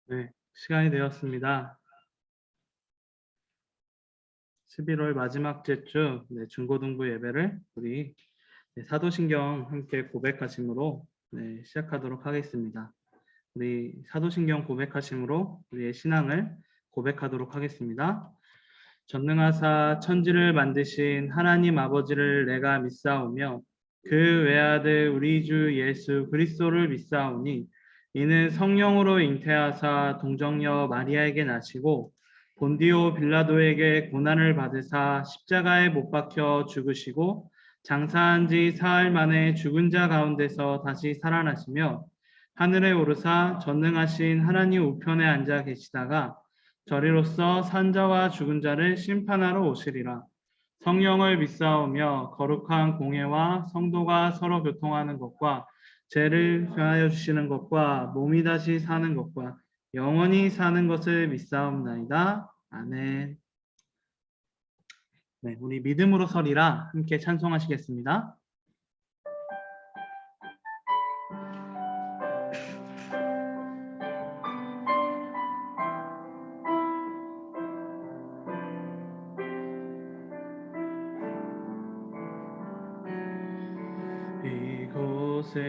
네, 시간이 되었습니다. 11월 마지막 제주 중고등부 예배를 우리 사도신경 함께 고백하심으로 시작하도록 하겠습니다. 우리 사도신경 고백하심으로 우리의 신앙을 고백하도록 하겠습니다. 전능하사 천지를 만드신 하나님 아버지를 내가 믿사오며 그 외아들 우리 주 예수 그리스도를 믿사오니 이는 성령으로 잉태하사 동정녀 마리아에게 나시고 본디오 빌라도에게 고난을 받으사 십자가에 못 박혀 죽으시고 장사한 지 사흘 만에 죽은 자 가운데서 다시 살아나시며 하늘에 오르사 전능하신 하나님 우편에 앉아 계시다가 저리로서 산자와 죽은 자를 심판하러 오시리라. 성령을 믿사오며 거룩한 공예와 성도가 서로 교통하는 것과 죄를 회하여 주시는 것과 몸이 다시 사는 것과 영원히 사는 것을 믿사옵나이다. 아멘. 네, 우리 믿음으로 서리라 함께 찬송하시겠습니다. 이곳에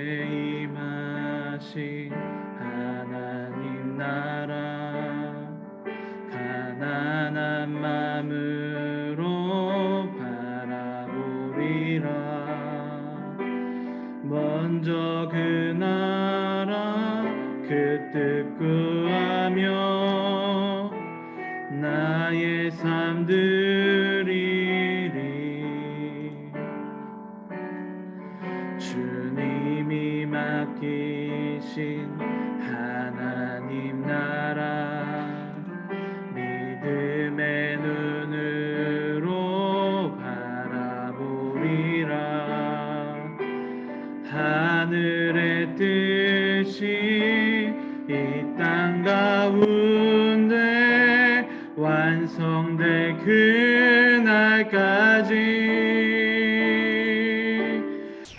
임하신 하나님 나라 가난한 마음으로 바라보리라. 먼저 그 나라 그 뜻 구하며 나의 삶 드리리. 주님이 맡기신 하나님 나라 믿음의 눈으로 바라보리라. 하늘의 뜻이 이 땅 가운데 완성될 그날까지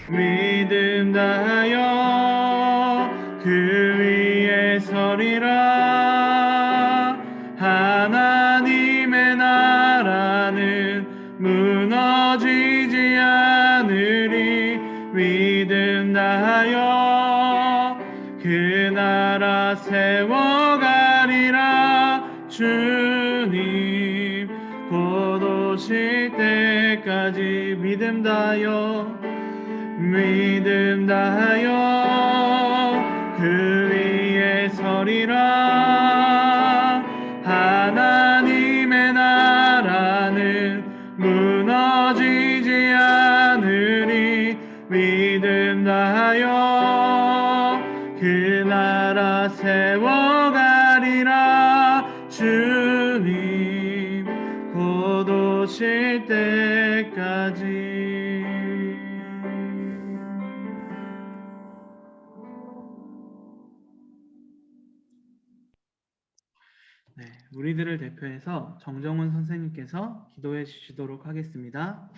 믿음 다하여 그 위에 서리라. 하나님의 나라는 무너지지 않으리. 믿음 다하여 그 나라 세워가리라. 주님 곧 오실 때까지 믿음 다하여 그 위에 서리라. 하나님의 나라는 무너지지 않으리. 믿음 다하여 그 나라 세워가리라. 주님 곧 오실 때까지. 네, 우리들을 대표해서 정정훈 선생님께서 기도해 주시도록 하겠습니다.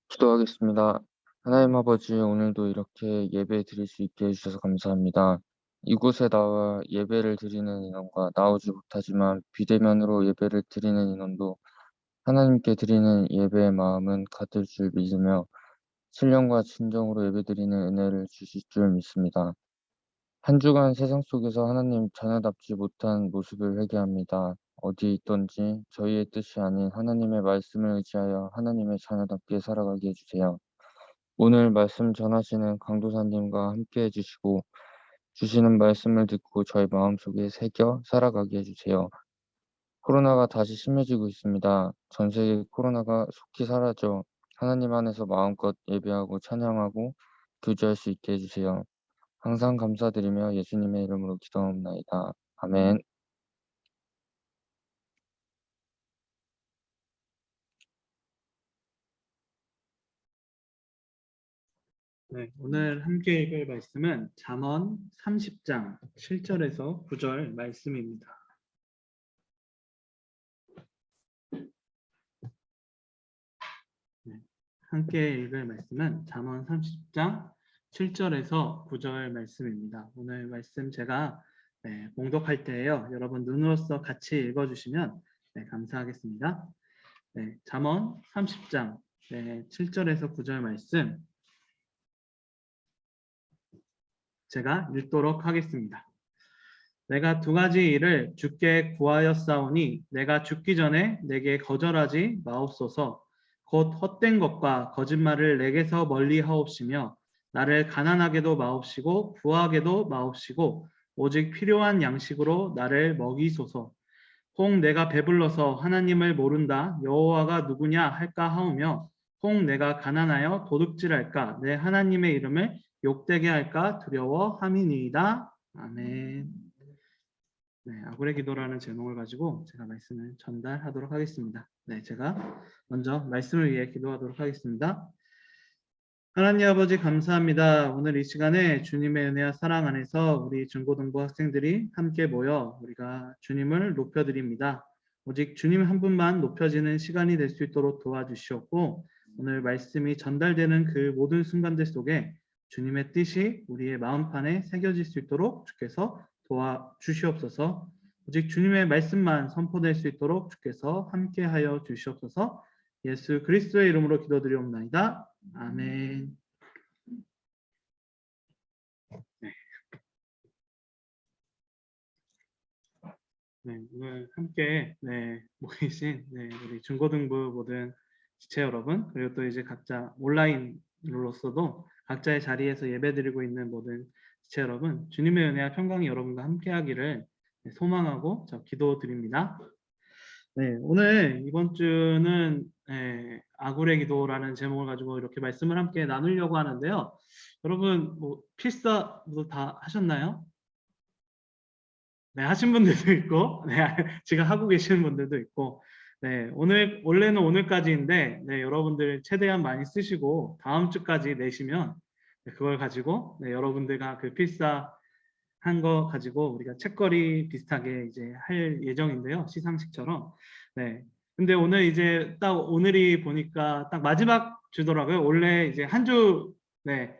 기도하겠습니다. 하나님 아버지, 오늘도 이렇게 예배 드릴 수 있게 해주셔서 감사합니다. 이곳에 나와 예배를 드리는 인원과 나오지 못하지만 비대면으로 예배를 드리는 인원도 하나님께 드리는 예배의 마음은 같을 줄 믿으며 신령과 진정으로 예배드리는 은혜를 주실 줄 믿습니다. 한 주간 세상 속에서 하나님 자녀답지 못한 모습을 회개합니다. 어디에 있던지 저희의 뜻이 아닌 하나님의 말씀을 의지하여 하나님의 자녀답게 살아가게 해주세요. 오늘 말씀 전하시는 강도사님과 함께 해주시고 주시는 말씀을 듣고 저희 마음속에 새겨 살아가게 해주세요. 코로나가 다시 심해지고 있습니다. 전 세계 코로나가 속히 사라져 하나님 안에서 마음껏 예배하고 찬양하고 교제할 수 있게 해주세요. 항상 감사드리며 예수님의 이름으로 기도합나이다. 아멘. 네, 오늘 함께 읽을 말씀은 잠언 30장 7절에서 9절 말씀입니다. 네, 함께 읽을 말씀은 잠언 30장 7절에서 9절 말씀입니다. 오늘 말씀 제가 네, 봉독할 때에요. 여러분 눈으로써 같이 읽어주시면 네, 감사하겠습니다. 네, 잠언 30장 네, 7절에서 9절 말씀 제가 읽도록 하겠습니다. 내가 두 가지 일을 주께 구하였사오니 내가 죽기 전에 내게 거절하지 마옵소서. 곧 헛된 것과 거짓말을 내게서 멀리 하옵시며 나를 가난하게도 마옵시고 부하게도 마옵시고 오직 필요한 양식으로 나를 먹이소서. 혹 내가 배불러서 하나님을 모른다 여호와가 누구냐 할까 하오며 혹 내가 가난하여 도둑질할까 내 하나님의 이름을 욕되게 할까 두려워함이니이다. 아멘. 네, 아굴의 기도라는 제목을 가지고 제가 말씀을 전달하도록 하겠습니다. 네, 제가 먼저 말씀을 위해 기도하도록 하겠습니다. 하나님 아버지 감사합니다. 오늘 이 시간에 주님의 은혜와 사랑 안에서 우리 중고등부 학생들이 함께 모여 우리가 주님을 높여드립니다. 오직 주님 한 분만 높여지는 시간이 될 수 있도록 도와주시옵고 오늘 말씀이 전달되는 그 모든 순간들 속에 주님의 뜻이 우리의 마음판에 새겨질 수 있도록 주께서 도와주시옵소서. 오직 주님의 말씀만 선포될 수 있도록 주께서 함께하여 주시옵소서. 예수 그리스도의 이름으로 기도드리옵나이다. 아멘. 네, 오늘 함께 모이신 우리 중고등부 모든 지체 여러분 그리고 또 이제 각자 온라인으로서도 각자의 자리에서 예배드리고 있는 모든 지체 여러분 주님의 은혜와 평강이 여러분과 함께하기를 소망하고 기도드립니다. 네, 오늘 이번 주는 아굴의 기도라는 제목을 가지고 이렇게 말씀을 함께 나누려고 하는데요. 여러분 뭐 필사도 다 하셨나요? 네, 하신 분들도 있고, 네, 지금 하고 계시는 분들도 있고, 네, 원래는 오늘까지인데, 네, 여러분들 최대한 많이 쓰시고, 다음 주까지 내시면, 네, 그걸 가지고, 네, 여러분들과 그 필사 한 거 가지고 우리가 책거리 비슷하게 이제 할 예정인데요. 시상식처럼. 네. 근데 오늘 이제 딱 오늘이 보니까 딱 마지막 주더라고요. 원래 이제 한 주, 네,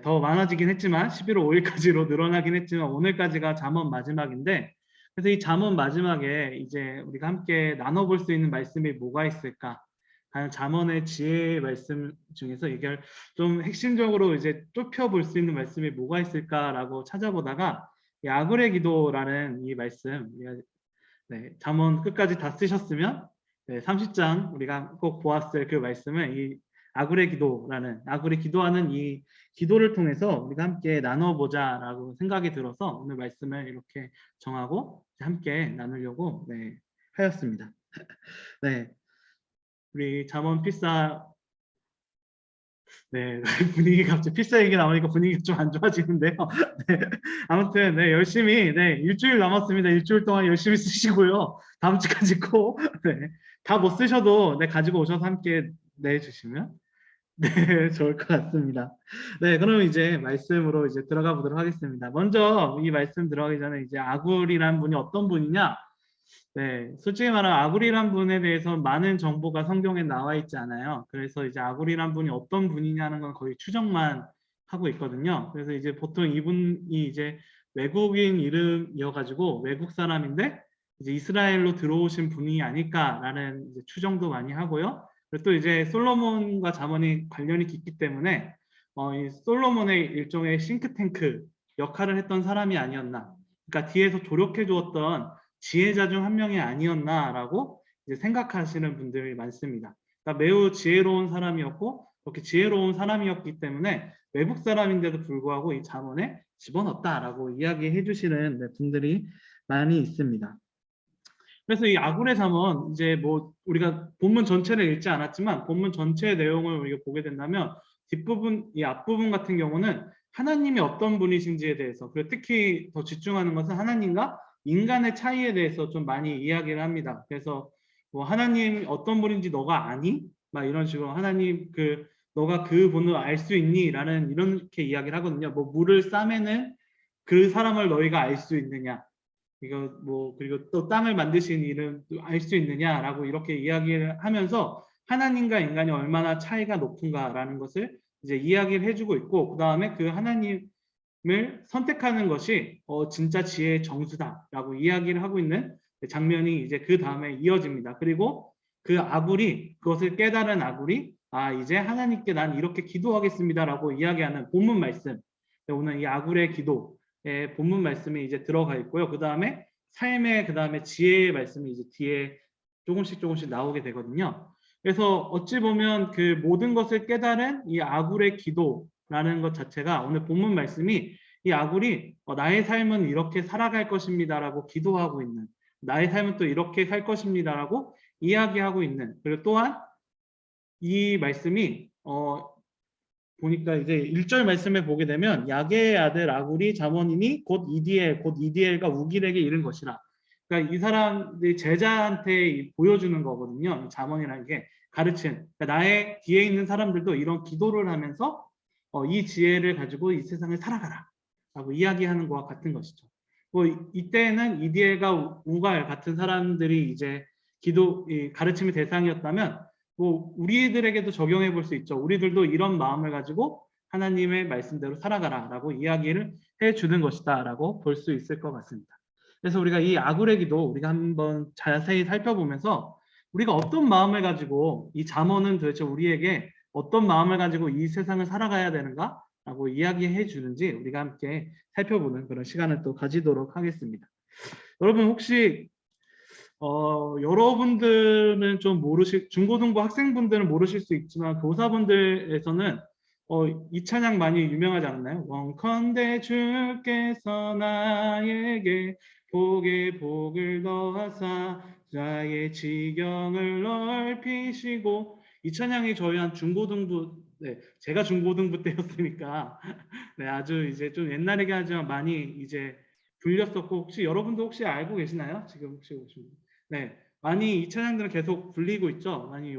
더 많아지긴 했지만 11월 5일까지로 늘어나긴 했지만 오늘까지가 잠언 마지막인데 그래서 이 잠언 마지막에 이제 우리가 함께 나눠볼 수 있는 말씀이 뭐가 있을까? 과연 잠언의 지혜의 말씀 중에서 이걸 좀 핵심적으로 이제 좁혀볼 수 있는 말씀이 뭐가 있을까라고 찾아보다가 이 아굴의 기도라는 이 말씀, 잠언 끝까지 다 쓰셨으면 30장 우리가 꼭 보았을 그 말씀을 이 아굴의 기도라는 아굴이 기도하는 이 기도를 통해서 우리가 함께 나눠보자라고 생각이 들어서 오늘 말씀을 이렇게 정하고 함께 나누려고 하였습니다. 네, 우리 잠언 필사 분위기가 갑자기 필사 얘기 나오니까 분위기가 좀 안 좋아지는데요. 네, 아무튼 열심히 일주일 남았습니다. 일주일 동안 열심히 쓰시고요. 다음 주까지 꼭 다 못 쓰셔도 가지고 오셔서 함께 내주시면 좋을 것 같습니다. 네, 그럼 이제 말씀으로 이제 들어가 보도록 하겠습니다. 먼저 이 말씀 들어가기 전에 이제 아굴이란 분이 어떤 분이냐? 네, 솔직히 말하면 아굴이란 분에 대해서 많은 정보가 성경에 나와 있지 않아요. 그래서 이제 아굴이란 분이 어떤 분이냐는 건 거의 추정만 하고 있거든요. 그래서 이제 보통 이분이 이제 외국인 이름이어가지고 외국 사람인데 이제 이스라엘로 들어오신 분이 아닐까라는 이제 추정도 많이 하고요. 그리고 또 이제 솔로몬과 잠언이 관련이 깊기 때문에 이 솔로몬의 일종의 싱크탱크 역할을 했던 사람이 아니었나. 그러니까 뒤에서 조력해 주었던 지혜자 중 한 명이 아니었나라고 이제 생각하시는 분들이 많습니다. 그러니까 매우 지혜로운 사람이었고 그렇게 지혜로운 사람이었기 때문에 외국 사람인데도 불구하고 이 잠언에 집어넣었다라고 이야기해 주시는 분들이 많이 있습니다. 그래서 이 아굴의 잠언 이제 뭐 우리가 본문 전체를 읽지 않았지만 본문 전체의 내용을 우리가 보게 된다면 뒷부분 이 앞부분 같은 경우는 하나님이 어떤 분이신지에 대해서 그리고 특히 더 집중하는 것은 하나님과 인간의 차이에 대해서 좀 많이 이야기를 합니다. 그래서 뭐 하나님 어떤 분인지 너가 아니? 막 이런 식으로 하나님 너가 그 본을 알 수 있니? 라는 이렇게 이야기를 하거든요. 뭐 물을 싸매는 그 사람을 너희가 알 수 있느냐? 이거 뭐 그리고 또 땅을 만드신 이름 알 수 있느냐라고 이렇게 이야기를 하면서 하나님과 인간이 얼마나 차이가 높은가라는 것을 이제 이야기를 해주고 있고 그 다음에 그 하나님의 선택하는 것이 진짜 지혜의 정수다라고 이야기를 하고 있는 장면이 이제 그 다음에 이어집니다. 그리고 그 아굴이 그것을 깨달은 아굴이 이제 하나님께 난 이렇게 기도하겠습니다라고 이야기하는 본문 말씀. 오늘 이 아굴의 기도의 본문 말씀이 이제 들어가 있고요. 그 다음에 삶의 그 다음에 지혜의 말씀이 이제 뒤에 조금씩 나오게 되거든요. 그래서 어찌 보면 그 모든 것을 깨달은 이 아굴의 기도라는 것 자체가 오늘 본문 말씀이 이 아굴이 나의 삶은 이렇게 살아갈 것입니다라고 기도하고 있는, 나의 삶은 또 이렇게 살 것입니다라고 이야기하고 있는, 그리고 또한 이 말씀이 보니까 이제 1절 말씀에 보게 되면 야게의 아들 아굴이 잠언이니 곧 이디엘과 우길에게 이른 것이라. 그러니까 이 사람들이 제자한테 보여주는 거거든요. 잠언이라는 게 가르친. 그러니까 나의 뒤에 있는 사람들도 이런 기도를 하면서 이 지혜를 가지고 이 세상을 살아가라 라고 이야기하는 것과 같은 것이죠. 뭐 이때는 이디엘과 우갈 같은 사람들이 이제 가르침의 대상이었다면 뭐 우리들에게도 적용해 볼 수 있죠. 우리들도 이런 마음을 가지고 하나님의 말씀대로 살아가라라고 이야기를 해주는 것이다라고 볼 수 있을 것 같습니다. 그래서 우리가 이 아굴의 기도 우리가 한번 자세히 살펴보면서 우리가 어떤 마음을 가지고 이 잠언은 도대체 우리에게 어떤 마음을 가지고 이 세상을 살아가야 되는가라고 이야기해 주는지 우리가 함께 살펴보는 그런 시간을 또 가지도록 하겠습니다. 여러분 혹시 여러분들은 좀 중고등부 학생분들은 모르실 수 있지만 교사분들에서는 이 찬양 많이 유명하지 않나요? 원컨대 주께서 나에게 복을 더하사 나의 지경을 넓히시고, 이 찬양이 저희 한 중고등부, 제가 중고등부 때였으니까 아주 이제 좀 옛날이긴 하지만 많이 이제 불렸었고, 혹시 여러분도 혹시 알고 계시나요? 지금 혹시 오신 분? 많이 이 찬양들은 계속 불리고 있죠. 많이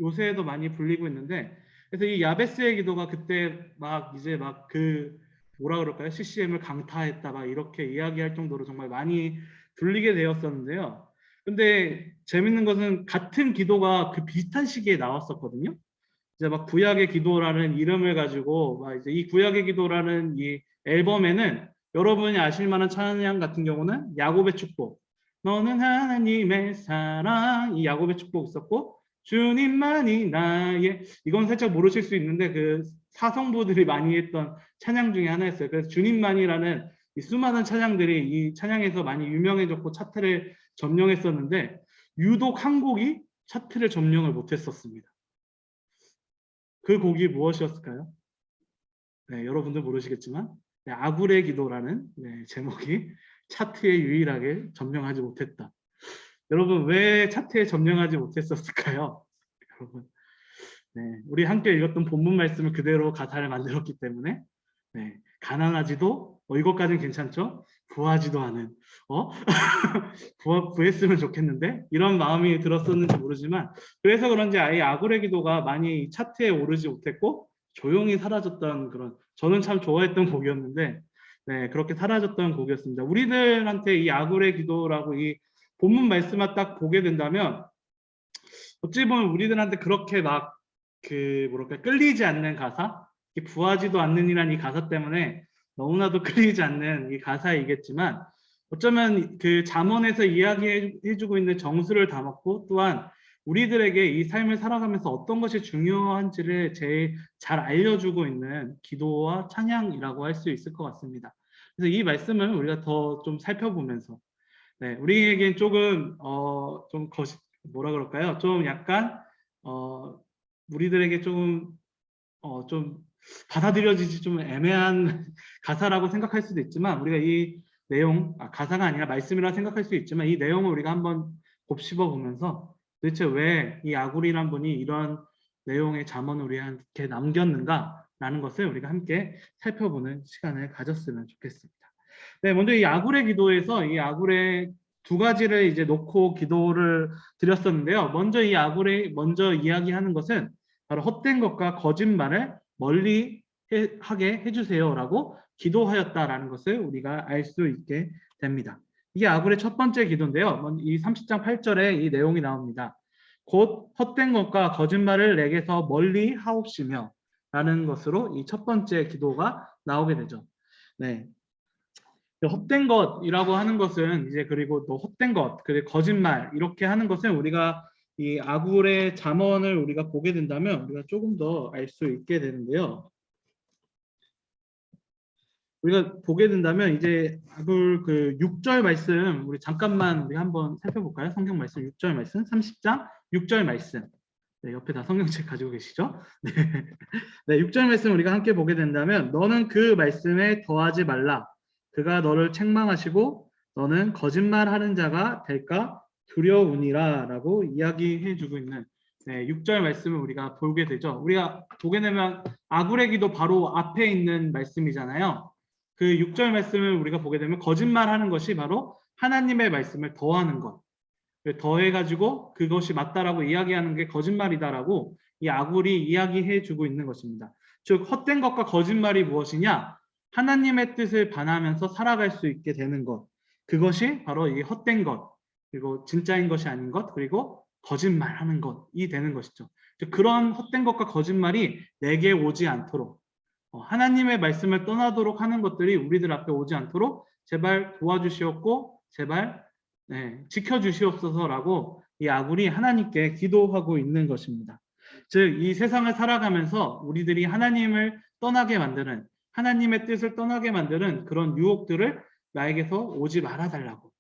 요새도 많이 불리고 있는데, 그래서 이 야베스의 기도가 그때 뭐라 그럴까요? CCM을 강타했다 막 이렇게 이야기할 정도로 정말 많이 불리게 되었었는데요. 근데 재밌는 것은 같은 기도가 그 비슷한 시기에 나왔었거든요. 이제 막 구약의 기도라는 이름을 가지고 이제 이 구약의 기도라는 이 앨범에는 여러분이 아실 만한 찬양 같은 경우는 야곱의 축복, 너는 하나님의 사랑, 이 야곱의 축복 있었고, 주님만이 나의, 이건 살짝 모르실 수 있는데 그 사성부들이 많이 했던 찬양 중에 하나였어요. 그래서 주님만이라는 이 수많은 찬양들이 이 찬양에서 많이 유명해졌고 차트를 점령했었는데 유독 한 곡이 차트를 점령을 못했었습니다. 그 곡이 무엇이었을까요? 여러분들 모르시겠지만 아굴의 기도라는 제목이 차트에 유일하게 점령하지 못했다. 여러분 왜 차트에 점령하지 못했었을까요? 여러분, 우리 함께 읽었던 본문 말씀을 그대로 가사를 만들었기 때문에 가난하지도 이것까지는 괜찮죠? 부하지도 않은 구했으면 좋겠는데 이런 마음이 들었었는지 모르지만, 그래서 그런지 아예 아굴의 기도가 많이 차트에 오르지 못했고 조용히 사라졌던 그런, 저는 참 좋아했던 곡이었는데 그렇게 사라졌던 곡이었습니다. 우리들한테 이 아굴의 기도라고 이 본문 말씀만 딱 보게 된다면 어찌 보면 우리들한테 그렇게 끌리지 않는 가사, 부하지도 않는이란 이 가사 때문에 너무나도 끌리지 않는 이 가사이겠지만, 어쩌면 그 잠언에서 이야기해주고 있는 정수를 담았고, 또한 우리들에게 이 삶을 살아가면서 어떤 것이 중요한지를 제일 잘 알려주고 있는 기도와 찬양이라고 할 수 있을 것 같습니다. 그래서 이 말씀을 우리가 더 좀 살펴보면서 우리에겐 조금 뭐라 그럴까요? 좀 약간 우리들에게 좀 받아들여지지 좀 애매한 가사라고 생각할 수도 있지만, 우리가 이 내용, 가사가 아니라 말씀이라 생각할 수 있지만 이 내용을 우리가 한번 곱씹어 보면서 도대체 왜 이 아굴이란 분이 이런 내용의 잠언을 우리한테 남겼는가라는 것을 우리가 함께 살펴보는 시간을 가졌으면 좋겠습니다. 먼저 이 아굴의 기도에서 이 아굴의 두 가지를 이제 놓고 기도를 드렸었는데요. 먼저 이 아굴의 먼저 이야기하는 것은 바로 헛된 것과 거짓말을 멀리 하게 해주세요라고 기도하였다라는 것을 우리가 알 수 있게 됩니다. 이게 아굴의 첫 번째 기도인데요. 이 30장 8절에 이 내용이 나옵니다. 곧 헛된 것과 거짓말을 내게서 멀리 하옵시며 라는 것으로 이 첫 번째 기도가 나오게 되죠. 네. 헛된 것이라고 하는 것은 이제 그리고 또 헛된 것, 그리고 거짓말 이렇게 하는 것은 우리가 이 아굴의 잠언을 우리가 보게 된다면 우리가 조금 더 알 수 있게 되는데요. 우리가 보게 된다면 이제 아굴 그 6절 말씀 우리 잠깐만 우리 한번 살펴볼까요? 성경 말씀 6절 말씀 30장 6절 말씀. 네, 옆에 다 성경책 가지고 계시죠? 네. 네, 6절 말씀 우리가 함께 보게 된다면 너는 그 말씀에 더하지 말라. 그가 너를 책망하시고 너는 거짓말하는 자가 될까 두려우니라 라고 이야기해 주고 있는 네, 6절 말씀을 우리가 보게 되죠. 우리가 보게 되면 아굴의 기도 바로 앞에 있는 말씀이잖아요. 그 6절 말씀을 우리가 보게 되면 거짓말하는 것이 바로 하나님의 말씀을 더하는 것. 더해가지고 그것이 맞다라고 이야기하는 게 거짓말이다라고 이 아굴이 이야기해 주고 있는 것입니다. 즉 헛된 것과 거짓말이 무엇이냐? 하나님의 뜻을 반하면서 살아갈 수 있게 되는 것. 그것이 바로 이 헛된 것, 그리고 진짜인 것이 아닌 것, 그리고 거짓말하는 것이 되는 것이죠. 즉 그런 헛된 것과 거짓말이 내게 오지 않도록 하나님의 말씀을 떠나도록 하는 것들이 우리들 앞에 오지 않도록 제발 도와주시옵고 제발 지켜주시옵소서라고 이 아굴이 하나님께 기도하고 있는 것입니다. 즉 이 세상을 살아가면서 우리들이 하나님을 떠나게 만드는 하나님의 뜻을 떠나게 만드는 그런 유혹들을 나에게서 오지 말아달라고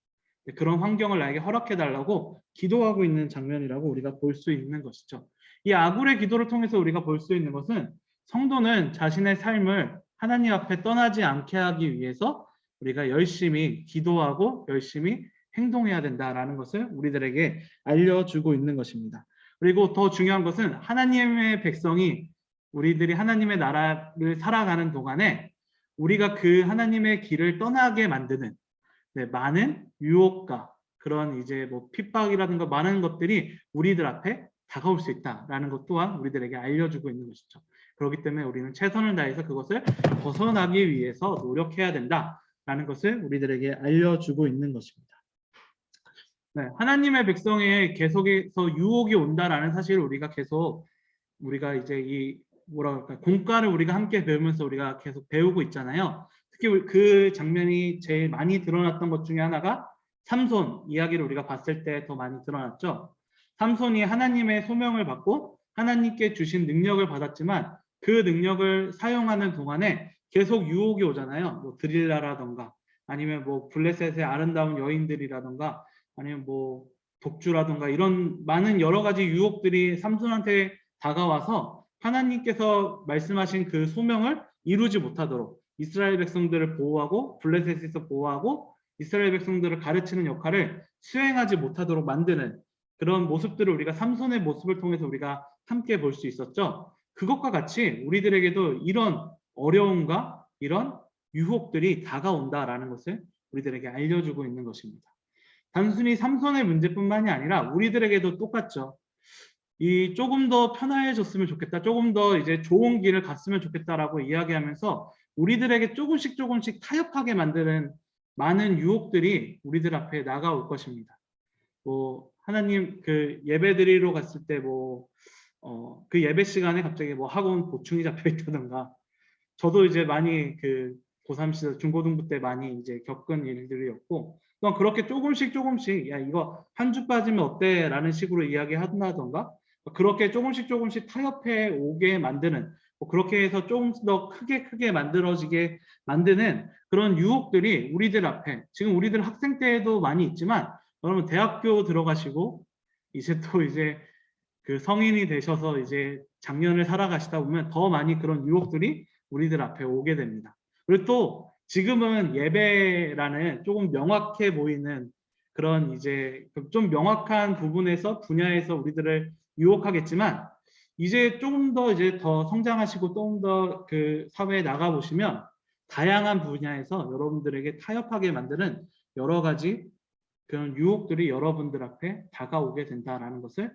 그런 환경을 나에게 허락해달라고 기도하고 있는 장면이라고 우리가 볼 수 있는 것이죠. 이 아굴의 기도를 통해서 우리가 볼 수 있는 것은 성도는 자신의 삶을 하나님 앞에 떠나지 않게 하기 위해서 우리가 열심히 기도하고 열심히 행동해야 된다라는 것을 우리들에게 알려주고 있는 것입니다. 그리고 더 중요한 것은 하나님의 백성이 우리들이 하나님의 나라를 살아가는 동안에 우리가 그 하나님의 길을 떠나게 만드는 많은 유혹과 그런 이제 뭐 핍박이라든가 많은 것들이 우리들 앞에 다가올 수 있다라는 것 또한 우리들에게 알려주고 있는 것이죠. 그렇기 때문에 우리는 최선을 다해서 그것을 벗어나기 위해서 노력해야 된다라는 것을 우리들에게 알려주고 있는 것입니다. 네, 하나님의 백성에 계속해서 유혹이 온다라는 사실을 우리가 계속 우리가 이제 이 뭐라 그럴까 공과를 우리가 함께 배우면서 우리가 계속 배우고 있잖아요. 특히 그 장면이 제일 많이 드러났던 것 중에 하나가 삼손 이야기를 우리가 봤을 때 더 많이 드러났죠. 삼손이 하나님의 소명을 받고 하나님께 주신 능력을 받았지만 그 능력을 사용하는 동안에 계속 유혹이 오잖아요. 뭐 드릴라라던가 아니면 뭐 블레셋의 아름다운 여인들이라던가 아니면 뭐 독주라던가 이런 많은 여러 가지 유혹들이 삼손한테 다가와서 하나님께서 말씀하신 그 소명을 이루지 못하도록 이스라엘 백성들을 보호하고 블레셋에서 보호하고 이스라엘 백성들을 가르치는 역할을 수행하지 못하도록 만드는 그런 모습들을 우리가 삼손의 모습을 통해서 우리가 함께 볼 수 있었죠. 그것과 같이 우리들에게도 이런 어려움과 이런 유혹들이 다가온다라는 것을 우리들에게 알려주고 있는 것입니다. 단순히 삼손의 문제뿐만이 아니라 우리들에게도 똑같죠. 이 조금 더 편안해졌으면 좋겠다. 조금 더 이제 좋은 길을 갔으면 좋겠다라고 이야기하면서 우리들에게 조금씩 타협하게 만드는 많은 유혹들이 우리들 앞에 나가올 것입니다. 뭐 하나님 그 예배 드리러 갔을 때 뭐 그 예배 시간에 갑자기 뭐 학원 보충이 잡혀 있다던가 저도 이제 많이 그 고3 시절 중고등부 때 많이 이제 겪은 일들이었고 또 그렇게 조금씩 야 이거 한 주 빠지면 어때? 라는 식으로 이야기한다던가 그렇게 조금씩 타협해 오게 만드는 그렇게 해서 조금 더 크게 만들어지게 만드는 그런 유혹들이 우리들 앞에 지금 우리들 학생 때에도 많이 있지만 여러분 대학교 들어가시고 이제 또 이제 그 성인이 되셔서 이제 작년을 살아가시다 보면 더 많이 그런 유혹들이 우리들 앞에 오게 됩니다. 그리고 또 지금은 예배라는 조금 명확해 보이는 그런 이제 좀 명확한 부분에서 분야에서 우리들을 유혹하겠지만 이제 조금 더 이제 더 성장하시고 조금 더 그 사회에 나가 보시면 다양한 분야에서 여러분들에게 타협하게 만드는 여러 가지 그런 유혹들이 여러분들 앞에 다가오게 된다라는 것을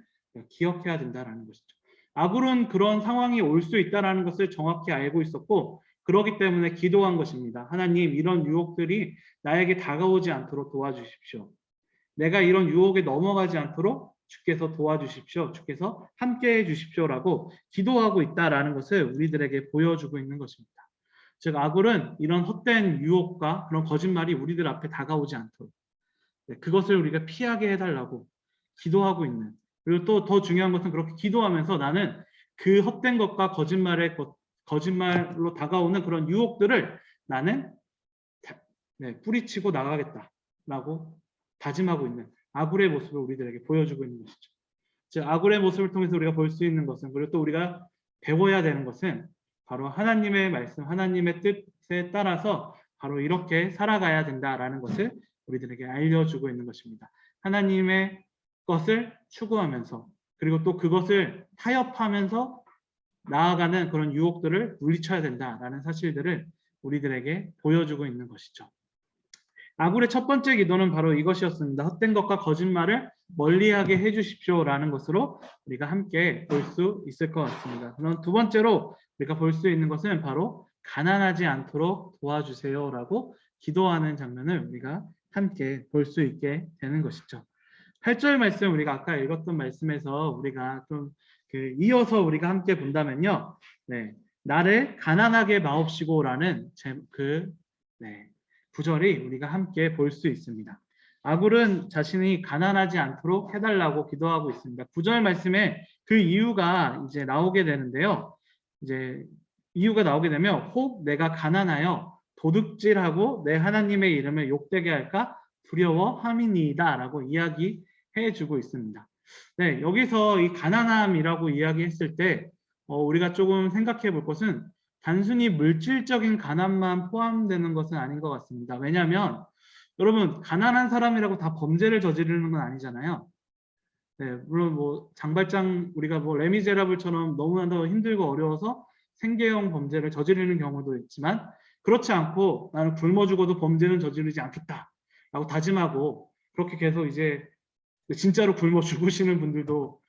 기억해야 된다라는 것이죠. 아굴은 그런 상황이 올 수 있다라는 것을 정확히 알고 있었고 그렇기 때문에 기도한 것입니다. 하나님 이런 유혹들이 나에게 다가오지 않도록 도와주십시오. 내가 이런 유혹에 넘어가지 않도록 주께서 도와주십시오. 주께서 함께해 주십시오라고 기도하고 있다라는 것을 우리들에게 보여주고 있는 것입니다. 즉 아굴은 이런 헛된 유혹과 그런 거짓말이 우리들 앞에 다가오지 않도록 그것을 우리가 피하게 해달라고 기도하고 있는, 그리고 또 더 중요한 것은 그렇게 기도하면서 나는 그 헛된 것과 거짓말로 다가오는 그런 유혹들을 나는 뿌리치고 나가겠다라고 다짐하고 있는 아굴의 모습을 우리들에게 보여주고 있는 것이죠. 즉 아굴의 모습을 통해서 우리가 볼 수 있는 것은, 그리고 또 우리가 배워야 되는 것은 바로 하나님의 말씀, 하나님의 뜻에 따라서 바로 이렇게 살아가야 된다라는 것을 우리들에게 알려주고 있는 것입니다. 하나님의 것을 추구하면서, 그리고 또 그것을 타협하면서 나아가는 그런 유혹들을 물리쳐야 된다라는 사실들을 우리들에게 보여주고 있는 것이죠. 아굴의 첫 번째 기도는 바로 이것이었습니다. 헛된 것과 거짓말을 멀리하게 해주십시오라는 것으로 우리가 함께 볼 수 있을 것 같습니다. 그럼 두 번째로 우리가 볼 수 있는 것은 바로 가난하지 않도록 도와주세요라고 기도하는 장면을 우리가 함께 볼 수 있게 되는 것이죠. 8절 말씀, 우리가 아까 읽었던 말씀에서 우리가 좀 이어서 우리가 함께 본다면요, 나를 가난하게 마옵시고라는 구절이 우리가 함께 볼 수 있습니다. 아굴은 자신이 가난하지 않도록 해달라고 기도하고 있습니다. 9절 말씀에 그 이유가 이제 나오게 되는데요. 이제 이유가 나오게 되면 혹 내가 가난하여 도둑질하고 내 하나님의 이름을 욕되게 할까 두려워함이니이다라고 이야기해주고 있습니다. 네, 여기서 이 가난함이라고 이야기했을 때 우리가 조금 생각해 볼 것은 단순히 물질적인 가난만 포함되는 것은 아닌 것 같습니다. 왜냐하면 여러분, 가난한 사람이라고 다 범죄를 저지르는 건 아니잖아요. 네, 물론 뭐 장발장, 우리가 뭐 레미제라블처럼 너무나도 힘들고 어려워서 생계형 범죄를 저지르는 경우도 있지만, 그렇지 않고 나는 굶어 죽어도 범죄는 저지르지 않겠다라고 다짐하고 그렇게 계속 이제 진짜로 굶어 죽으시는 분들도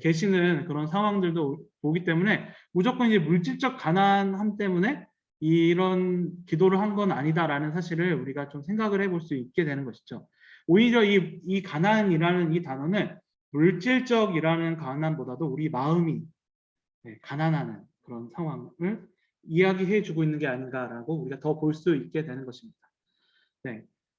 계시는 그런 상황들도 오기 때문에 무조건 이제 물질적 가난함 때문에 이런 기도를 한 건 아니다라는 사실을 우리가 좀 생각을 해볼 수 있게 되는 것이죠. 오히려 이 가난이라는 이 단어는 물질적이라는 가난보다도 우리 마음이 가난하는 그런 상황을 이야기해주고 있는 게 아닌가라고 우리가 더 볼 수 있게 되는 것입니다.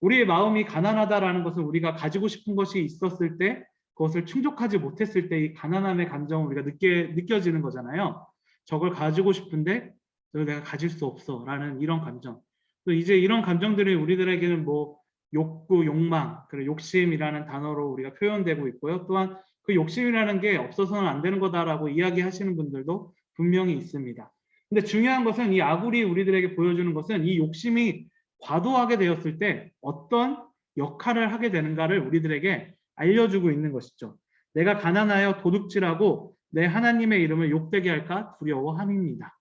우리의 마음이 가난하다라는 것은 우리가 가지고 싶은 것이 있었을 때 그것을 충족하지 못했을 때 이 가난함의 감정을 우리가 느껴지는 거잖아요. 저걸 가지고 싶은데 저걸 내가 가질 수 없어 라는 이런 감정. 또 이제 이런 감정들이 우리들에게는 뭐 욕구, 욕망, 그리고 욕심이라는 단어로 우리가 표현되고 있고요. 또한 그 욕심이라는 게 없어서는 안 되는 거다라고 이야기하시는 분들도 분명히 있습니다. 근데 중요한 것은 이 아굴이 우리들에게 보여주는 것은 이 욕심이 과도하게 되었을 때 어떤 역할을 하게 되는가를 우리들에게 알려주고 있는 것이죠. 내가 가난하여 도둑질하고 내 하나님의 이름을 욕되게 할까 두려워함입니다.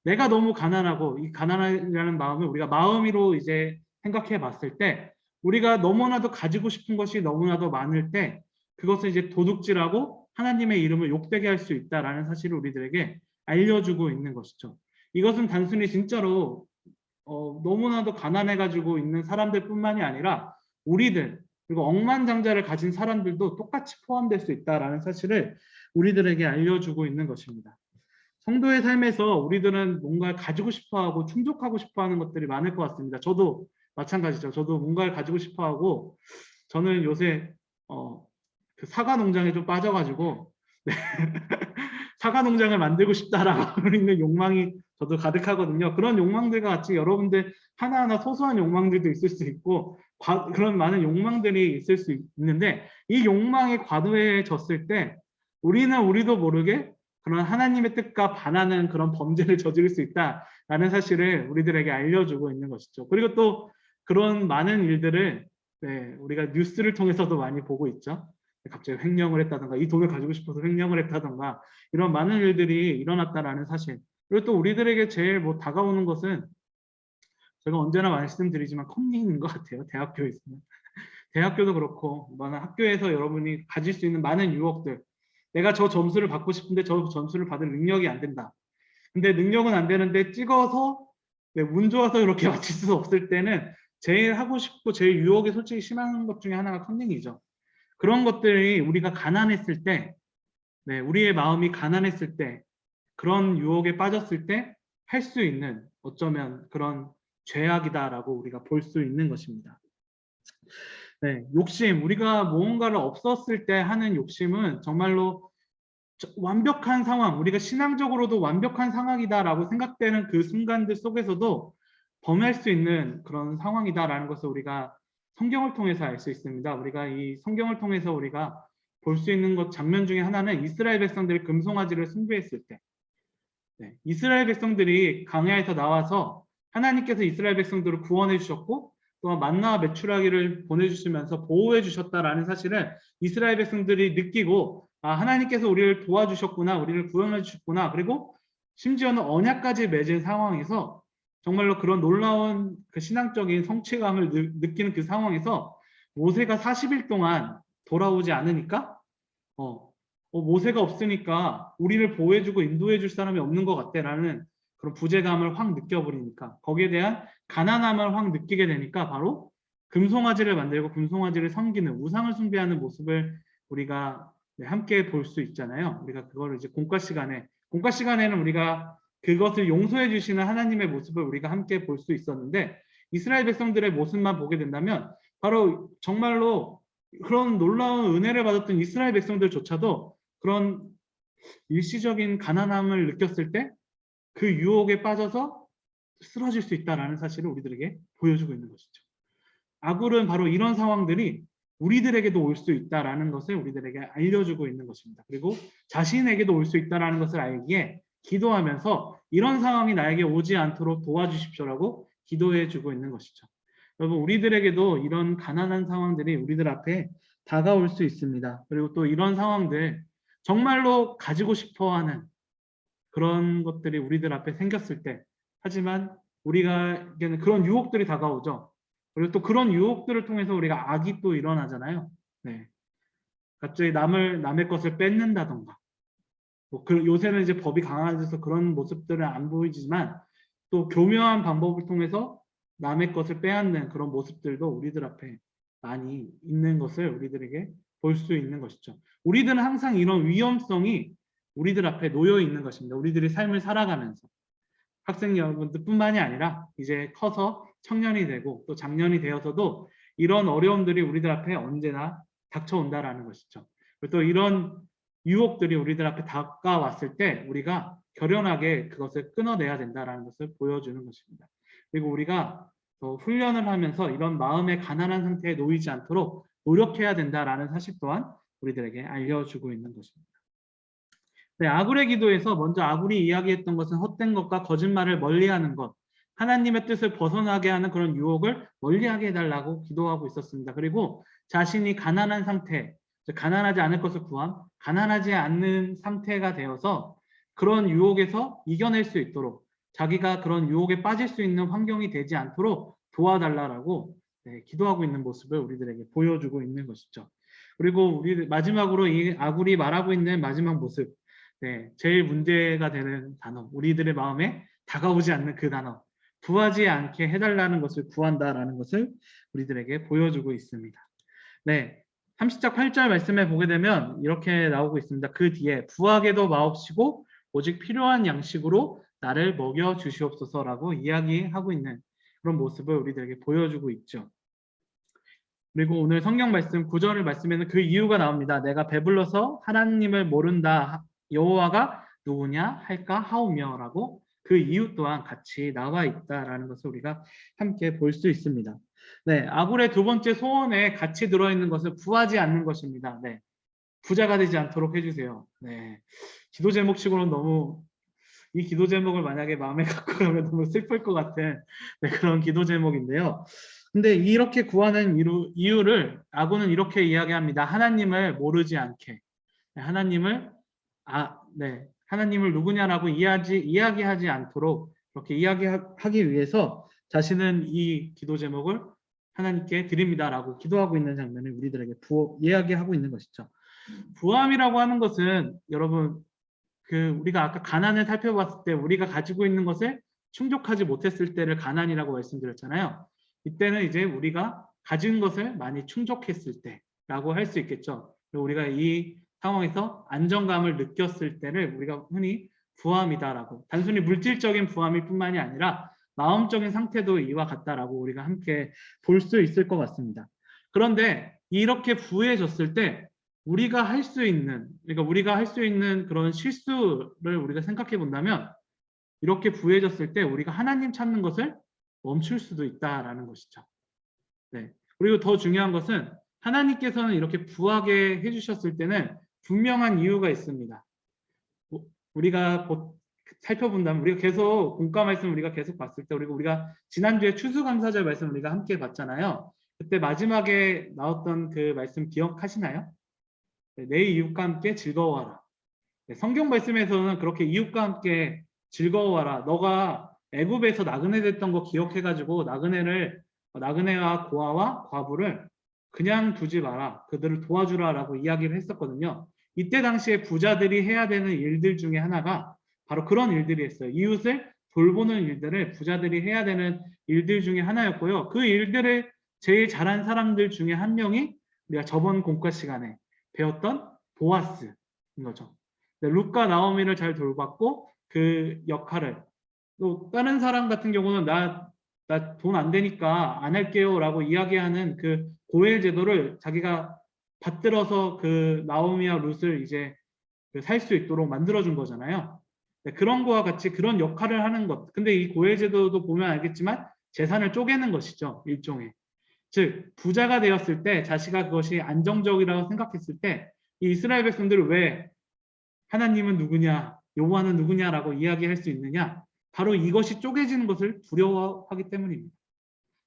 내가 너무 가난하고, 이 가난이라는 마음을 우리가 마음으로 이제 생각해 봤을 때 우리가 너무나도 가지고 싶은 것이 너무나도 많을 때 그것을 이제 도둑질하고 하나님의 이름을 욕되게 할 수 있다라는 사실을 우리들에게 알려주고 있는 것이죠. 이것은 단순히 진짜로 너무나도 가난해가지고 있는 사람들 뿐만이 아니라 우리들, 그리고 억만장자를 가진 사람들도 똑같이 포함될 수 있다는 사실을 우리들에게 알려주고 있는 것입니다. 성도의 삶에서 우리들은 뭔가를 가지고 싶어하고 충족하고 싶어하는 것들이 많을 것 같습니다. 저도 마찬가지죠. 저도 뭔가를 가지고 싶어하고, 저는 요새 그 사과 농장에 좀 빠져가지고 사과 농장을 만들고 싶다라고 있는 욕망이 저도 가득하거든요. 그런 욕망들과 같이 여러분들 하나하나 소소한 욕망들도 있을 수 있고 그런 많은 욕망들이 있을 수 있는데, 이 욕망이 과도해졌을 때 우리도 모르게 그런 하나님의 뜻과 반하는 그런 범죄를 저지를 수 있다라는 사실을 우리들에게 알려주고 있는 것이죠. 그리고 또 그런 많은 일들을 우리가 뉴스를 통해서도 많이 보고 있죠. 갑자기 횡령을 했다던가, 이 돈을 가지고 싶어서 횡령을 했다던가, 이런 많은 일들이 일어났다라는 사실. 그리고 또 우리들에게 제일 다가오는 것은, 제가 언제나 말씀드리지만 커밍인 것 같아요. 대학교에서는. 대학교도 그렇고 많은 학교에서 여러분이 가질 수 있는 많은 유혹들. 내가 저 점수를 받고 싶은데 저 점수를 받을 능력이 안 된다. 근데 능력은 안 되는데 찍어서 운 좋아서 이렇게 맞출 수 없을 때는 제일 하고 싶고 제일 유혹이 솔직히 심한 것 중에 하나가 컨닝이죠. 그런 것들이 우리가 가난했을 때, 우리의 마음이 가난했을 때, 그런 유혹에 빠졌을 때 할 수 있는 어쩌면 그런 죄악이다라고 우리가 볼 수 있는 것입니다. 네, 욕심, 우리가 무언가를 없었을 때 하는 욕심은 정말로 완벽한 상황, 우리가 신앙적으로도 완벽한 상황이다라고 생각되는 그 순간들 속에서도 범할 수 있는 그런 상황이다라는 것을 우리가 성경을 통해서 알 수 있습니다. 우리가 이 성경을 통해서 우리가 볼 수 있는 것 장면 중에 하나는 이스라엘 백성들이 금송아지를 숭배했을 때, 네, 이스라엘 백성들이 광야에서 나와서 하나님께서 이스라엘 백성들을 구원해 주셨고 또한 만나와 메추라기를 보내주시면서 보호해 주셨다라는 사실을 이스라엘 백성들이 느끼고 하나님께서 우리를 도와주셨구나, 우리를 구원해 주셨구나, 그리고 심지어는 언약까지 맺은 상황에서 정말로 그런 놀라운 그 신앙적인 성취감을 느끼는 그 상황에서 모세가 40일 동안 돌아오지 않으니까 모세가 없으니까 우리를 보호해주고 인도해줄 사람이 없는 것 같다라는 그런 부재감을 확 느껴버리니까 거기에 대한 가난함을 확 느끼게 되니까 바로 금송아지를 만들고 금송아지를 섬기는 우상을 숭배하는 모습을 우리가 함께 볼 수 있잖아요. 우리가 그거를 이제 공과 시간에는 우리가 그것을 용서해 주시는 하나님의 모습을 우리가 함께 볼 수 있었는데 이스라엘 백성들의 모습만 보게 된다면 바로 정말로 그런 놀라운 은혜를 받았던 이스라엘 백성들조차도 그런 일시적인 가난함을 느꼈을 때 그 유혹에 빠져서 쓰러질 수 있다는 사실을 우리들에게 보여주고 있는 것이죠. 아굴은 바로 이런 상황들이 우리들에게도 올 수 있다는 것을 우리들에게 알려주고 있는 것입니다. 그리고 자신에게도 올 수 있다는 것을 알기에 기도하면서 이런 상황이 나에게 오지 않도록 도와주십시오라고 기도해주고 있는 것이죠. 여러분, 우리들에게도 이런 가난한 상황들이 우리들 앞에 다가올 수 있습니다. 그리고 또 이런 상황들 정말로 가지고 싶어하는 그런 것들이 우리들 앞에 생겼을 때 하지만 우리가에게는 그런 유혹들이 다가오죠. 그리고 또 그런 유혹들을 통해서 우리가 악이 또 일어나잖아요. 네. 갑자기 남의 것을 뺏는다던가 요새는 이제 법이 강화돼서 그런 모습들은 안 보이지만 또 교묘한 방법을 통해서 남의 것을 빼앗는 그런 모습들도 우리들 앞에 많이 있는 것을 우리들에게 볼 수 있는 것이죠. 우리들은 항상 이런 위험성이 우리들 앞에 놓여 있는 것입니다. 우리들이 삶을 살아가면서 학생 여러분들뿐만이 아니라 이제 커서 청년이 되고 또 장년이 되어서도 이런 어려움들이 우리들 앞에 언제나 닥쳐온다라는 것이죠. 또 이런 유혹들이 우리들 앞에 다가왔을 때 우리가 결연하게 그것을 끊어내야 된다라는 것을 보여주는 것입니다. 그리고 우리가 더 훈련을 하면서 이런 마음의 가난한 상태에 놓이지 않도록 노력해야 된다라는 사실 또한 우리들에게 알려주고 있는 것입니다. 네, 아굴의 기도에서 먼저 아굴이 이야기했던 것은 헛된 것과 거짓말을 멀리하는 것, 하나님의 뜻을 벗어나게 하는 그런 유혹을 멀리하게 해달라고 기도하고 있었습니다. 그리고 자신이 가난한 상태, 가난하지 않을 것을 구함, 가난하지 않는 상태가 되어서 그런 유혹에서 이겨낼 수 있도록 자기가 그런 유혹에 빠질 수 있는 환경이 되지 않도록 도와달라고 기도하고 있는 모습을 우리들에게 보여주고 있는 것이죠. 그리고 우리 마지막으로 이 아굴이 말하고 있는 마지막 모습, 제일 문제가 되는 단어, 우리들의 마음에 다가오지 않는 그 단어, 구하지 않게 해달라는 것을 구한다라는 것을 우리들에게 보여주고 있습니다. 네, 30장 8절 말씀에 보게 되면 이렇게 나오고 있습니다. 그 뒤에 부하게도 마옵시고 오직 필요한 양식으로 나를 먹여 주시옵소서라고 이야기하고 있는 그런 모습을 우리들에게 보여주고 있죠. 그리고 오늘 성경 말씀 9절 말씀에는 그 이유가 나옵니다. 내가 배불러서 하나님을 모른다 여호와가 누구냐 할까 하오며라고 그 이유 또한 같이 나와 있다라는 것을 우리가 함께 볼 수 있습니다. 네, 아굴의 두 번째 소원에 같이 들어있는 것을 구하지 않는 것입니다. 네, 부자가 되지 않도록 해주세요. 네, 기도 제목식으로는 너무 이 기도 제목을 만약에 마음에 갖고 가면 너무 슬플 것 같은 그런 기도 제목인데요. 근데 이렇게 구하는 이유를 아굴은 이렇게 이야기합니다. 하나님을 모르지 않게, 하나님을 하나님을 누구냐라고 이야기하지 않도록 그렇게 이야기하기 위해서 자신은 이 기도 제목을 하나님께 드립니다라고 기도하고 있는 장면을 우리들에게 이야기하고 있는 것이죠. 부함이라고 하는 것은 여러분 우리가 아까 가난을 살펴봤을 때 우리가 가지고 있는 것을 충족하지 못했을 때를 가난이라고 말씀드렸잖아요. 이때는 이제 우리가 가진 것을 많이 충족했을 때라고 할 수 있겠죠. 우리가 이 상황에서 안정감을 느꼈을 때를 우리가 흔히 부함이다라고. 단순히 물질적인 부함일 뿐만이 아니라 마음적인 상태도 이와 같다라고 우리가 함께 볼 수 있을 것 같습니다. 그런데 이렇게 부해졌을 때 우리가 할 수 있는, 그러니까 우리가 할 수 있는 그런 실수를 우리가 생각해 본다면, 이렇게 부해졌을 때 우리가 하나님 찾는 것을 멈출 수도 있다라는 것이죠. 네. 그리고 더 중요한 것은 하나님께서는 이렇게 부하게 해주셨을 때는 분명한 이유가 있습니다. 우리가 곧 살펴본다면, 우리가 계속 공과 말씀 우리가 계속 봤을 때, 우리가 지난주에 추수감사절 말씀 우리가 함께 봤잖아요. 그때 마지막에 나왔던 그 말씀 기억하시나요? 네, 내 이웃과 함께 즐거워하라. 네, 성경 말씀에서는 그렇게 이웃과 함께 즐거워하라. 너가 애굽에서 나그네 됐던 거 기억해가지고 나그네와 고아와 과부를 그냥 두지 마라. 그들을 도와주라라고 이야기를 했었거든요. 이때 당시에 부자들이 해야 되는 일들 중에 하나가 바로 그런 일들이었어요. 이웃을 돌보는 일들을 부자들이 해야 되는 일들 중에 하나였고요. 그 일들을 제일 잘한 사람들 중에 한 명이 우리가 저번 공과 시간에 배웠던 보아스인 거죠. 룻과 나오미를 잘 돌봤고 그 역할을, 또 다른 사람 같은 경우는 나 돈 안 되니까 안 할게요 라고 이야기하는 그 고엘 제도를 자기가 받들어서 그 나오미와 룻을 이제 살 수 있도록 만들어준 거잖아요. 그런 거와 같이 그런 역할을 하는 것. 근데 이 고엘 제도도 보면 알겠지만 재산을 쪼개는 것이죠. 일종의. 즉 부자가 되었을 때 자신가 그것이 안정적이라고 생각했을 때 이 이스라엘 백성들을 왜 하나님은 누구냐, 여호와는 누구냐라고 이야기할 수 있느냐? 바로 이것이 쪼개지는 것을 두려워하기 때문입니다.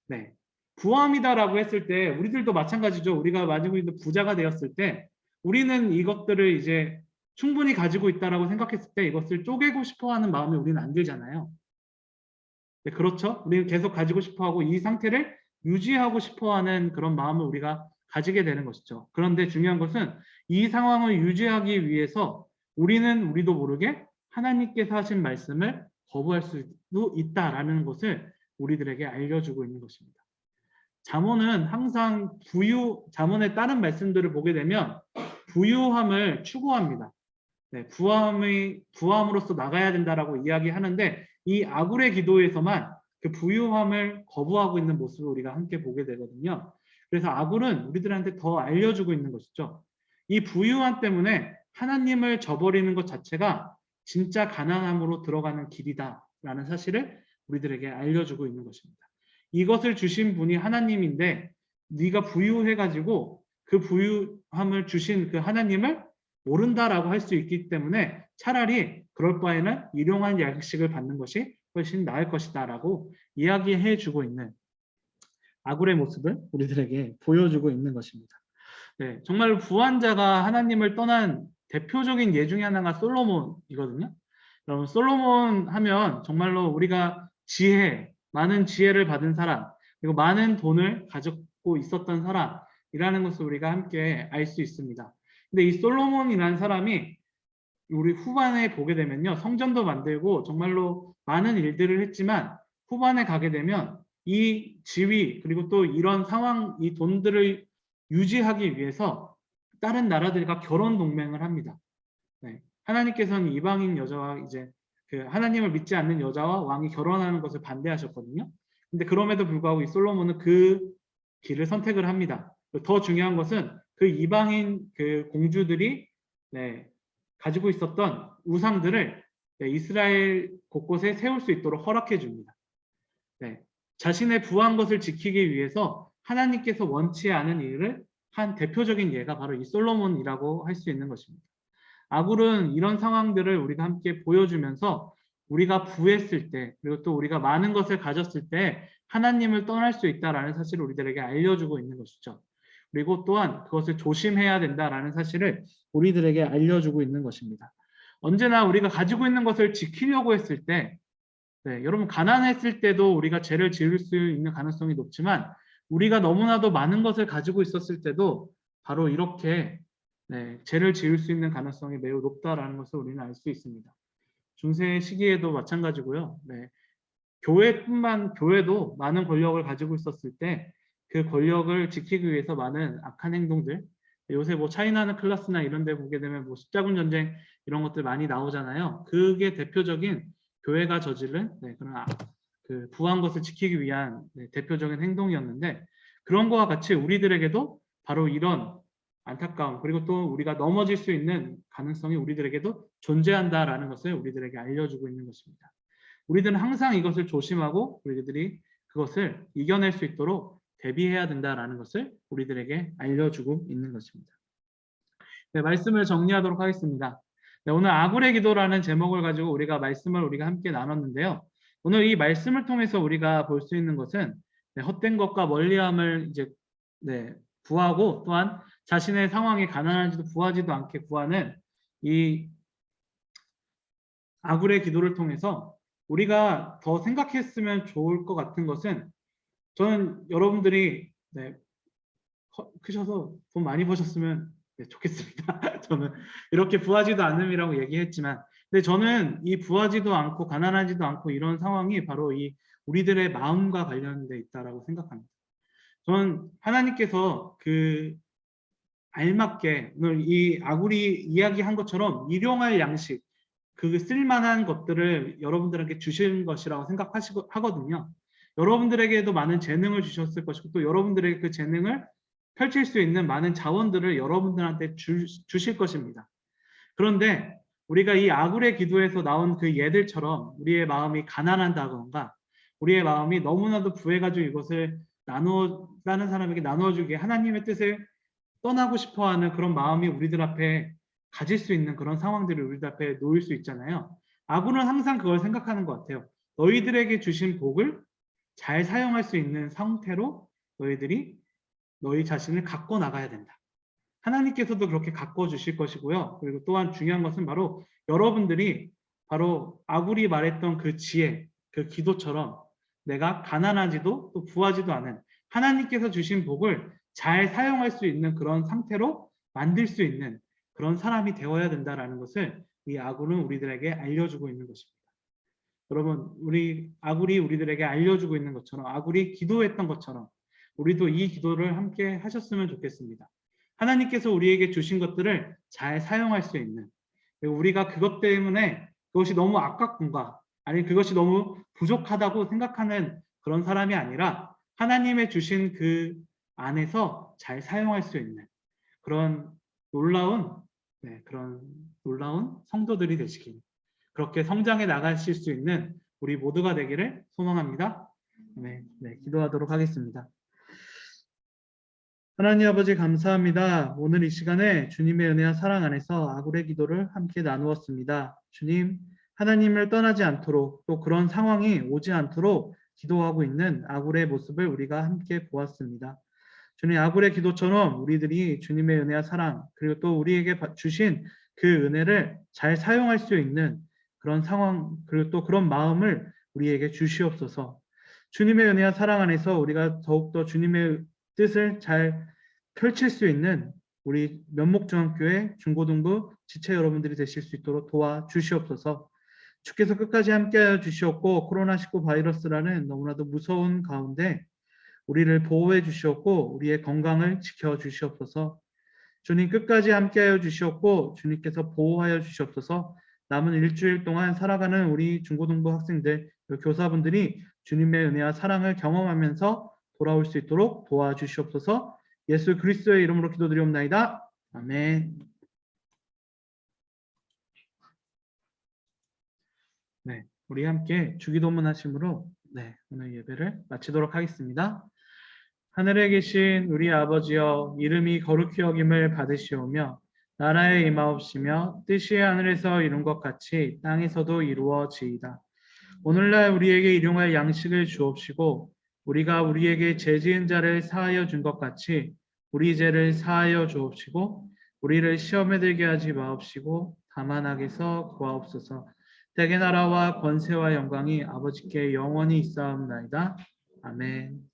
네, 부함이다라고 했을 때 우리들도 마찬가지죠. 우리가 가지고 있는 부자가 되었을 때 우리는 이것들을 이제 충분히 가지고 있다라고 생각했을 때 이것을 쪼개고 싶어하는 마음이 우리는 안 들잖아요. 네, 그렇죠. 우리는 계속 가지고 싶어하고 이 상태를 유지하고 싶어하는 그런 마음을 우리가 가지게 되는 것이죠. 그런데 중요한 것은 이 상황을 유지하기 위해서 우리도 모르게 하나님께서 하신 말씀을 거부할 수도 있다라는 것을 우리들에게 알려주고 있는 것입니다. 잠언은 항상 잠언의 다른 말씀들을 보게 되면 부유함을 추구합니다. 네, 부함으로써 나가야 된다라고 이야기하는데 이 아굴의 기도에서만 그 부유함을 거부하고 있는 모습을 우리가 함께 보게 되거든요. 그래서 아굴은 우리들한테 더 알려주고 있는 것이죠. 이 부유함 때문에 하나님을 저버리는 것 자체가 진짜 가난함으로 들어가는 길이다라는 사실을 우리들에게 알려주고 있는 것입니다. 이것을 주신 분이 하나님인데 네가 부유해가지고 그 부유함을 주신 그 하나님을 모른다라고 할 수 있기 때문에 차라리 그럴 바에는 일용할 양식을 받는 것이 훨씬 나을 것이다라고 이야기해 주고 있는 아굴의 모습을 우리들에게 보여주고 있는 것입니다. 네, 정말 부한자가 하나님을 떠난 대표적인 예 중에 하나가 솔로몬이거든요. 여러분, 솔로몬 하면 정말로 우리가 많은 지혜를 받은 사람, 그리고 많은 돈을 가지고 있었던 사람이라는 것을 우리가 함께 알 수 있습니다. 근데 이 솔로몬이라는 사람이 우리 후반에 보게 되면요, 성전도 만들고 정말로 많은 일들을 했지만 후반에 가게 되면 이 지위 그리고 또 이런 상황, 이 돈들을 유지하기 위해서 다른 나라들과 결혼 동맹을 합니다. 네. 하나님께서는 이방인 여자와 이제 그 하나님을 믿지 않는 여자와 왕이 결혼하는 것을 반대하셨거든요. 근데 그럼에도 불구하고 이 솔로몬은 그 길을 선택을 합니다. 더 중요한 것은 그 이방인 그 공주들이 가지고 있었던 우상들을 이스라엘 곳곳에 세울 수 있도록 허락해 줍니다. 자신의 부한 것을 지키기 위해서 하나님께서 원치 않은 일을 한 대표적인 예가 바로 이 솔로몬이라고 할 수 있는 것입니다. 아굴은 이런 상황들을 우리가 함께 보여주면서 우리가 부했을 때 그리고 또 우리가 많은 것을 가졌을 때 하나님을 떠날 수 있다라는 사실을 우리들에게 알려주고 있는 것이죠. 그리고 또한 그것을 조심해야 된다라는 사실을 우리들에게 알려주고 있는 것입니다. 언제나 우리가 가지고 있는 것을 지키려고 했을 때 여러분 가난했을 때도 우리가 죄를 지을 수 있는 가능성이 높지만 우리가 너무나도 많은 것을 가지고 있었을 때도 바로 이렇게 죄를 지을 수 있는 가능성이 매우 높다라는 것을 우리는 알 수 있습니다. 중세 시기에도 마찬가지고요. 교회도 많은 권력을 가지고 있었을 때 그 권력을 지키기 위해서 많은 악한 행동들, 요새 뭐 차이나는 클래스나 이런 데 보게 되면 뭐 십자군 전쟁 이런 것들 많이 나오잖아요. 그게 대표적인 교회가 저지른 그런 그 부한 것을 지키기 위한 대표적인 행동이었는데, 그런 거와 같이 우리들에게도 바로 이런 안타까움, 그리고 또 우리가 넘어질 수 있는 가능성이 우리들에게도 존재한다라는 것을 우리들에게 알려주고 있는 것입니다. 우리들은 항상 이것을 조심하고 우리들이 그것을 이겨낼 수 있도록 대비해야 된다라는 것을 우리들에게 알려주고 있는 것입니다. 네, 말씀을 정리하도록 하겠습니다. 네, 오늘 아굴의 기도라는 제목을 가지고 우리가 함께 나눴는데요. 오늘 이 말씀을 통해서 우리가 볼 수 있는 것은 헛된 것과 멀리함을 이제 구하고, 또한 자신의 상황이 가난하지도 부하지도 않게 구하는 이 아굴의 기도를 통해서 우리가 더 생각했으면 좋을 것 같은 것은, 저는 여러분들이 크셔서 돈 많이 버셨으면 좋겠습니다. 저는 이렇게 부하지도 않음이라고 얘기했지만, 근데 저는 이 부하지도 않고 가난하지도 않고 이런 상황이 바로 이 우리들의 마음과 관련돼 있다라고 생각합니다. 저는 하나님께서 그 알맞게 오늘 이 아굴이 이야기한 것처럼 일용할 양식, 그 쓸만한 것들을 여러분들에게 주신 것이라고 생각하거든요. 여러분들에게도 많은 재능을 주셨을 것이고, 또 여러분들에게 그 재능을 펼칠 수 있는 많은 자원들을 여러분들한테 주실 것입니다. 그런데 우리가 이 아굴의 기도에서 나온 그 예들처럼 우리의 마음이 가난한다던가, 우리의 마음이 너무나도 부해가지고 이것을 다른 사람에게 나누어주기에 하나님의 뜻을 떠나고 싶어하는 그런 마음이 우리들 앞에 가질 수 있는 그런 상황들을 우리들 앞에 놓일 수 있잖아요. 아굴은 항상 그걸 생각하는 것 같아요. 너희들에게 주신 복을 잘 사용할 수 있는 상태로 너희들이 너희 자신을 갖고 나가야 된다. 하나님께서도 그렇게 가꿔 주실 것이고요. 그리고 또한 중요한 것은 바로 여러분들이 바로 아굴이 말했던 그 지혜, 그 기도처럼 내가 가난하지도 또 부하지도 않은 하나님께서 주신 복을 잘 사용할 수 있는 그런 상태로 만들 수 있는 그런 사람이 되어야 된다라는 것을 이 아굴은 우리들에게 알려주고 있는 것입니다. 여러분, 아굴이 우리들에게 알려주고 있는 것처럼, 아굴이 기도했던 것처럼 우리도 이 기도를 함께 하셨으면 좋겠습니다. 하나님께서 우리에게 주신 것들을 잘 사용할 수 있는, 그리고 우리가 그것 때문에 그것이 너무 아깝군가, 아니 그것이 너무 부족하다고 생각하는 그런 사람이 아니라 하나님의 주신 그 안에서 잘 사용할 수 있는 그런 놀라운 성도들이 되시길, 그렇게 성장해 나가실 수 있는 우리 모두가 되기를 소망합니다. 기도하도록 하겠습니다. 하나님 아버지, 감사합니다. 오늘 이 시간에 주님의 은혜와 사랑 안에서 아굴의 기도를 함께 나누었습니다. 주님, 하나님을 떠나지 않도록, 또 그런 상황이 오지 않도록 기도하고 있는 아굴의 모습을 우리가 함께 보았습니다. 주님, 아굴의 기도처럼 우리들이 주님의 은혜와 사랑, 그리고 또 우리에게 주신 그 은혜를 잘 사용할 수 있는 그런 상황, 그리고 또 그런 마음을 우리에게 주시옵소서. 주님의 은혜와 사랑 안에서 우리가 더욱더 주님의 뜻을 잘 펼칠 수 있는 우리 면목중앙교회 중고등부 지체 여러분들이 되실 수 있도록 도와주시옵소서. 주께서 끝까지 함께하여 주시옵고, 코로나19 바이러스라는 너무나도 무서운 가운데 우리를 보호해 주시옵고 우리의 건강을 지켜 주시옵소서. 주님, 끝까지 함께하여 주시옵고 주님께서 보호하여 주시옵소서. 남은 일주일 동안 살아가는 우리 중고등부 학생들, 교사분들이 주님의 은혜와 사랑을 경험하면서 돌아올 수 있도록 도와주시옵소서. 예수 그리스도의 이름으로 기도드리옵나이다. 아멘. 우리 함께 주기도문 하심으로 오늘 예배를 마치도록 하겠습니다. 하늘에 계신 우리 아버지여, 이름이 거룩히 여김을 받으시오며 나라에 임하옵시며 뜻이 하늘에서 이룬 것 같이 땅에서도 이루어지이다. 오늘날 우리에게 일용할 양식을 주옵시고 우리가 우리에게 죄 지은 자를 사하여 준 것 같이 우리 죄를 사하여 주옵시고 우리를 시험에 들게 하지 마옵시고 다만 악에서 구하옵소서. 대개 나라와 권세와 영광이 아버지께 영원히 있사옵나이다. 아멘.